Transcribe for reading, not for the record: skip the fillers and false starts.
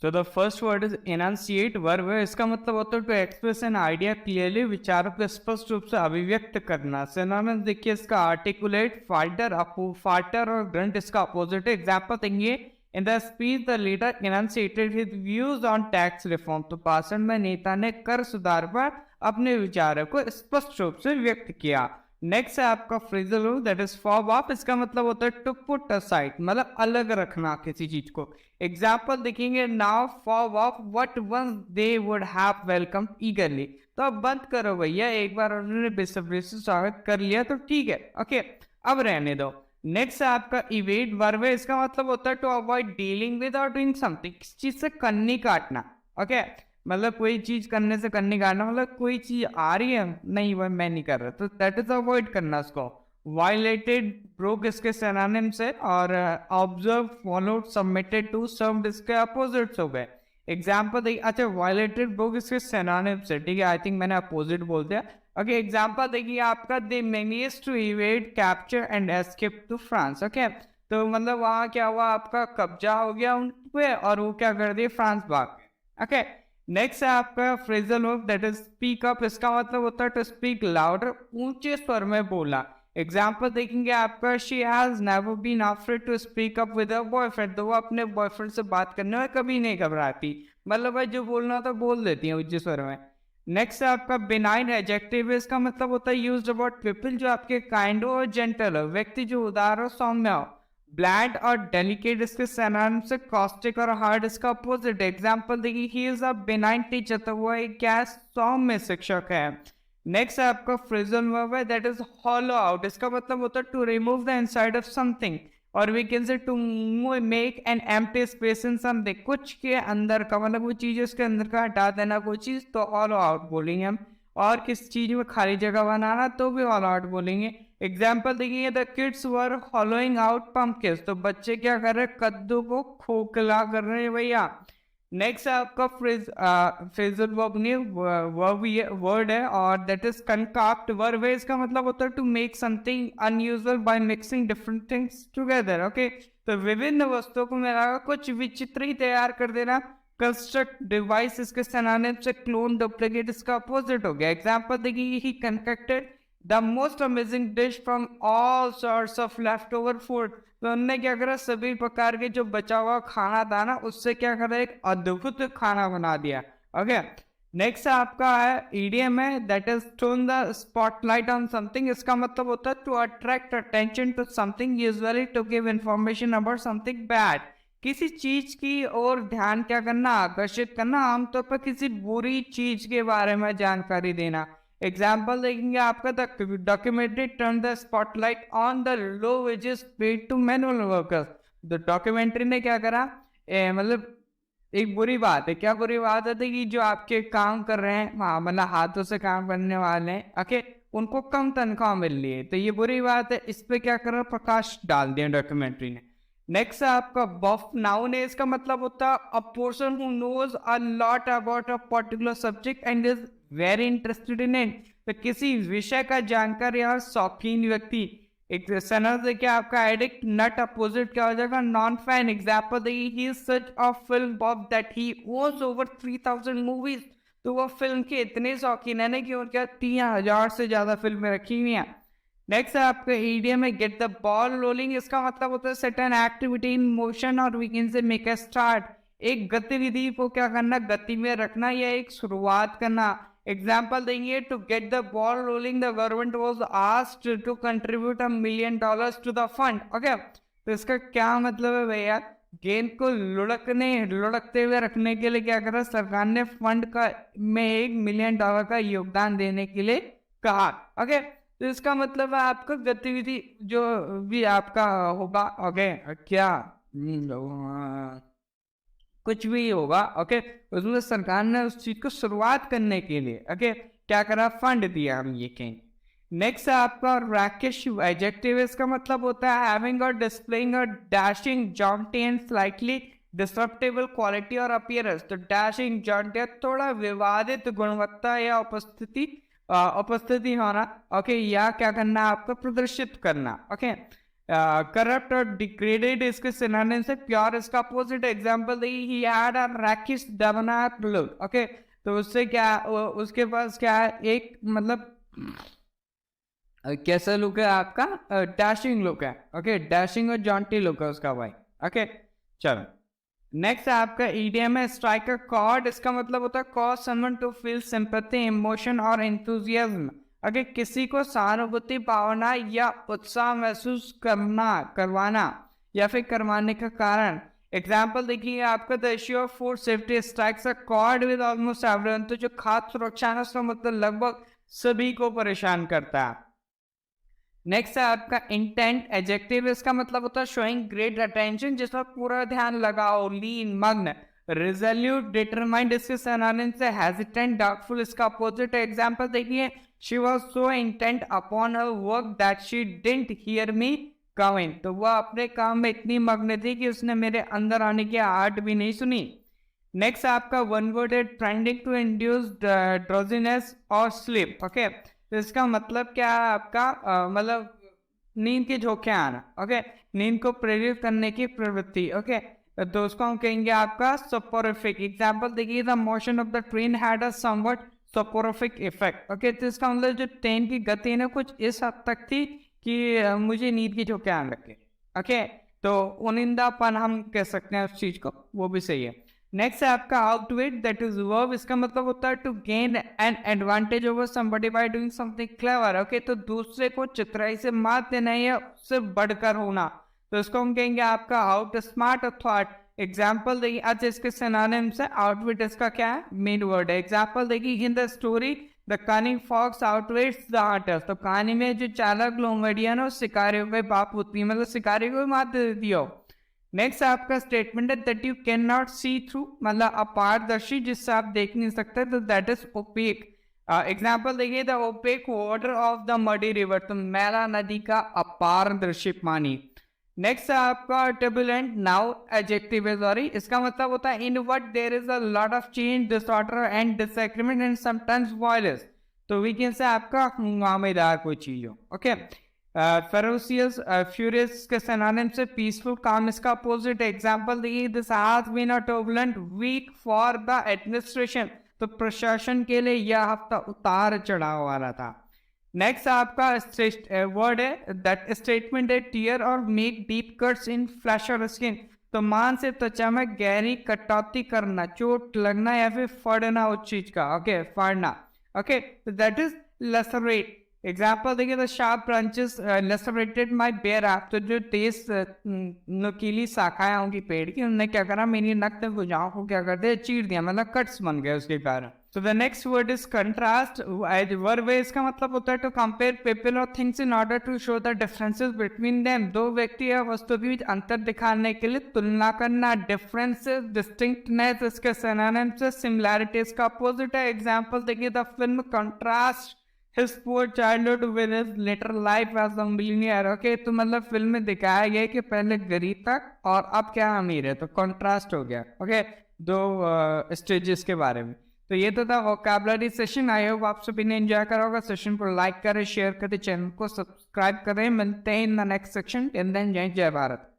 तो the first word is enunciate verb है, इसका मतलब होता है to express an idea clearly, विचारों को स्पष्ट रूप से अभिव्यक्त करना। सिनोनिम्स देखिए इसका आर्टिकुलेट, फाल्टर, फाल्टर और ग्रंट इसका अपोजिट है। एग्जांपल देंगे in the speech the leader enunciated his views on tax reform, तो भाषण में नेता ने कर सुधार पर अपने विचारों को स्पष्ट रूप से व्यक्त किया। नेक्स्ट है आपका phrasal rule, that is for of, इसका मतलब होता है टू पुट असाइड, मतलब अलग रखना किसी चीज को। एग्जाम्पल देखेंगे now for of what ones they would have welcome eagerly, तो अब बंद करो भैया, एक बार उन्होंने बेसब्री से स्वागत कर लिया तो ठीक है, ओके अब रहने दो। नेक्स्ट है आपका इवेड वर्ब है, इसका मतलब होता है टू अवॉइड डीलिंग विद और डूइंग समथिंग, किसी चीज से कन्नी काटना, ओके मतलब कोई चीज करने से कन्नी काटना, मतलब कोई चीज आ रही है नहीं वह मैं नहीं कर रहा, तो दैट इज अवॉइड करना उसको। वायलेटेड, ब्रोक इसके सिनोनिम्स है, और observe, followed, submitted to, served इसके अपोजिट्स हो गए। एग्जाम्पल देखिए, अच्छा वायलेटेड, ब्रोक इसके सिनोनिम्स है, ठीक है, आई थिंक मैंने अपोजिट बोल दिया। ओके एग्जाम्पल देखिए आपका, they managed to evade capture and escape to France, okay तो मतलब वहां क्या हुआ, आपका कब्जा हो गया उन पे और वो क्या कर दिए, फ्रांस भाग गए। ओके नेक्स्ट है आपका phrasal verb, that is speak up, इसका मतलब होता है टू स्पीक लाउडर, ऊंचे स्वर में बोला। एग्जाम्पल देखेंगे आपका, she has never been afraid to speak up with her boyfriend, तो वो अपने बॉयफ्रेंड से बात करने में कभी नहीं घबराती, मतलब भाई जो बोलना था बोल देती है ऊंचे स्वर में। नेक्स्ट है आपका बिनाइन एडजेक्टिव, इसका मतलब होता है यूज्ड अबाउट पीपल जो आपके काइंड हो और जेंटल हो, व्यक्ति जो उदार हो, सौम्य हो। ब्लैंड और डेलिकेट इसके सिनोनिम्स से कॉस्टिक और हार्ड इसका अपोजिट। एग्जांपल देखिए, he is a benign teacher, तो वो एक क्या सौम्य शिक्षक है। नेक्स्ट है आपका फ्रेजल वर्ब है, दैट इज हॉलो आउट, इसका मतलब होता है to remove the inside of something, और we can say to make an empty space in something, कुछ के अंदर का मतलब वो चीज उसके अंदर का हटा देना कोई चीज, तो हॉलो आउट बोलेंगे हम। और किस चीज में खाली जगह बनाना तो भी हॉलो आउट बोलेंगे। एग्जाम्पल देखिए, द किड्स वर हॉलोइंग आउट पम्पकिंस, तो बच्चे क्या कर रहे हैं, कद्दू को खोखला कर रहे हैं भैया। नेक्स्ट आपका फ्रेजल वर्ड है, और दैट इज कंकाप्ट वर्ब है, इसका मतलब होता है to make something unusual by mixing different things together, okay तो विभिन्न वस्तुओं को मिलाकर कुछ विचित्र ही तैयार कर देना। कंस्ट्रक्ट, डिवाइस इसके सिनोनिम से क्लोन, डुप्लीकेट इसका अपोजिट हो गया। एग्जांपल देखिए, he constructed the most amazing dish from all sorts of left over food, तो उन्होंने क्या करा, सभी प्रकार के जो बचा हुआ खाना था ना उससे क्या करा, एक अद्भुत खाना बना दिया। ओके नेक्स्ट आपका है ईडीएम है, that is turn the spotlight on something, इसका मतलब होता है to attract attention to something, usually to give information about something bad, किसी चीज की ओर ध्यान क्या करना, आकर्षित करना, आमतौर पर किसी बुरी चीज के बारे में जानकारी देना। एग्जाम्पल देखेंगे आपका, the documentary turn the spotlight on the low wages paid to manual workers, तो डॉक्यूमेंट्री ने क्या करा, मतलब एक बुरी बात है, क्या बुरी बात है कि जो आपके काम कर रहे हैं, हाँ मतलब हाथों से काम करने वाले हैं, ओके उनको कम तनख्वाह मिल रही है, तो ये बुरी बात है, इस पे क्या कर रहा, प्रकाश डाल दिया डॉक्यूमेंट्री ने। नेक्स्ट है आपका बफ, नाउन है, इसका मतलब होता है a person who knows a lot about a particular subject and is very interested in it, तो किसी विषय का जानकार या शौकीन व्यक्ति। एक सनस देखिए आपका एडिक्ट, नट अपोजिट क्या हो जाएगा, नॉन फैन। एग्जांपल देखिए, he is such a film buff that he watch over 3000 movies, तो वो फिल्म के इतने शौकीन है ना कि उनके 3000 से ज्यादा फिल्में रखी हुई हैं। नेक्स्ट है आपका ईडीएम में गेट द बॉल रोलिंग, इसका मतलब होता है set an activity in motion, और we can say make a start, एक गतिविधि को क्या करना, गति में रखना या एक शुरुआत करना। एग्जाम्पल देंगे, to get the ball rolling the government was asked to contribute $1 million to the fund, okay तो इसका क्या मतलब है भैया, गेंद को लुढ़कते हुए रखने के लिए क्या करा, सरकार ने फंड का में $1 million का योगदान देने के लिए कहा। ओके तो इसका मतलब है आपका गतिविधि जो भी आपका होगा, ओके क्या कुछ भी होगा, ओके उसमें सरकार ने उस चीज को शुरुआत करने के लिए ओके क्या करा, फंड दिया हम ये कहें। नेक्स्ट है आपका रैकिश एडजेक्टिव, इसका मतलब होता है हैविंग और डिस्प्लेइंग और dashing, jaunty and slightly disreputable quality और अपीयरेंस, तो डैशिंग, जॉन्टी थोड़ा विवादित गुणवत्ता या उपस्थिति होना, ओके या क्या करना आपको प्रदर्शित करना, ओके करप्ट और डिग्रेडेड इसके सिनोनिम से प्योर इसका अपोजिट एग्जांपल देखिए, he had a rakish debonair look, okay, तो उससे क्या उसके पास क्या है, एक मतलब कैसा लुक है आपका, डैशिंग लुक है, ओके, डैशिंग और जॉन्टी लुक है उसका भाई, ओके। चलो नेक्स्ट है आपका ईडीएम है स्ट्राइक अ कॉर्ड, इसका मतलब होता है cause someone to feel sympathy, emotion और एंथुसियाज्म, अगर किसी को सहानुभूति, भावना या उत्साह महसूस करवाना या फिर करवाने का कारण। एग्जाम्पल देखिए आपका, the issue of food safety strikes a cord with almost everyone, तो जो खाद्य सुरक्षा है उसका मतलब लगभग सभी को परेशान करता है। नेक्स्ट है आपका इंटेंट एडजेक्टिव, इसका मतलब होता है शोइंग ग्रेट अटेंशन, जिसमें पूरा ध्यान लगाओ, लीन, मग्न। रिजोल्यूट, डिटरमाइंड इसके सिनोनिम से हेजिटेंट, डाउटफुल इसका अपोजिट है। एग्जांपल देखिए, she was so intent upon her work that she didn't hear me coming, तो वह अपने काम में इतनी मग्न थी कि उसने मेरे अंदर आने की आहट भी नहीं सुनी। नेक्स्ट आपका वन वर्ड है ट्रेंडिंग टू इंड्यूस ड्रोजीनेस और स्लीप, ओके, तो इसका मतलब क्या है आपका, मतलब नींद के झोंके आना, ओके, नींद को प्रेरित करने की प्रवृत्ति, ओके, तो उसको हम कहेंगे आपका सोपोरिफिक। एग्जांपल देखिए, the motion of the train had a somewhat soporific effect, okay, तो इसका मतलब जो ट्रेन की गति है ना कुछ इस हद तक थी कि मुझे नींद के झोंके आने लगे, ओके, तो उनिंदापन हम कह सकते हैं उस चीज को, वो भी सही है। नेक्स्ट है आपका आउटविट, दैट इज वर्ब, इसका मतलब होता है to gain an advantage over somebody by doing something clever, okay, तो दूसरे को चितराई से मात देना या उससे बढ़कर होना, तो इसको हम कहेंगे आपका आउट स्मार्ट थॉट। एग्जाम्पल देखिए, अच्छा इसके सिनोनिम से आउटविट इसका क्या है, मेन वर्ड है। एग्जाम्पल देखिए, in the story the cunning fox outwits the hunters, तो कहानी में जो चालाक लोमड़ी है ना शिकारियों के बाप होती है, मतलब शिकारी को मात दे देती हो। नेक्स्ट आपका स्टेटमेंट है that you can not see through, मतलब अपारदर्शी जिससे आप देख नहीं सकते, तो दैट इज ओपेक। एग्जाम्पल देखिए, the opaque water of the muddy river, तो मैला नदी का अपारदर्शी पानी। नेक्स्ट है आपका टर्बुलेंट, नाउ एडजेक्टिव है, सॉरी, इसका मतलब होता है in what there is a lot of change, disorder and disagreement and sometimes violence, तो वी कैन से आपका हंगामेदार कोई चीज हो, ओके। फेरोसियस, फ्यूरियस के सिनोनिम से पीसफुल, काम इसका अपोजिट है। एग्जांपल देखिए, this has been a turbulent week for the administration, तो प्रशासन के लिए यह हफ्ता उतार चढ़ाव वाला था। नेक्स्ट आपका वर्ड है दैट स्टेटमेंट है टीयर और make deep cuts in flash और स्किन, तो मान से त्वचा में गहरी कटौती करना, चोट लगना या फिर फड़ना उस चीज का, ओके, फाड़ना, ओके, तो दैट इज लसरेट। एग्जाम्पल देखिए, the sharp branches lacerated my bare ऐप, तो जो तेज नुकीली शाखाएं होंगी पेड़ की, उन्होंने क्या करा, मेरी नक्त भुजाओं को क्या कर दिया, चीर दिया, मतलब कट्स बन गए उसके कारण। So the next word is contrast. Verb है, इसका मतलब होता है to compare people or things in order to show the differences between them. दो व्यक्ति या वस्तु के बीच अंतर दिखाने के लिए तुलना करना। Differences, distinctness, इसके synonym से similarity इसका opposite है। Example देखिए, the film contrast his poor childhood with his later life as a millionaire. Okay, तो मतलब फिल्म में दिखाया गया कि पहले गरीब था और अब क्या अमीर है, तो कॉन्ट्रास्ट हो गया, ओके, दो स्टेजेस के बारे में। तो ये तो था वोकैबुलरी सेशन। आई होप आप सभी ने एंजॉय करा होगा। सेशन को लाइक करें, शेयर करें, चैनल को सब्सक्राइब करें। मिलते हैं इन द नेक्स्ट सेक्शन। जय भारत।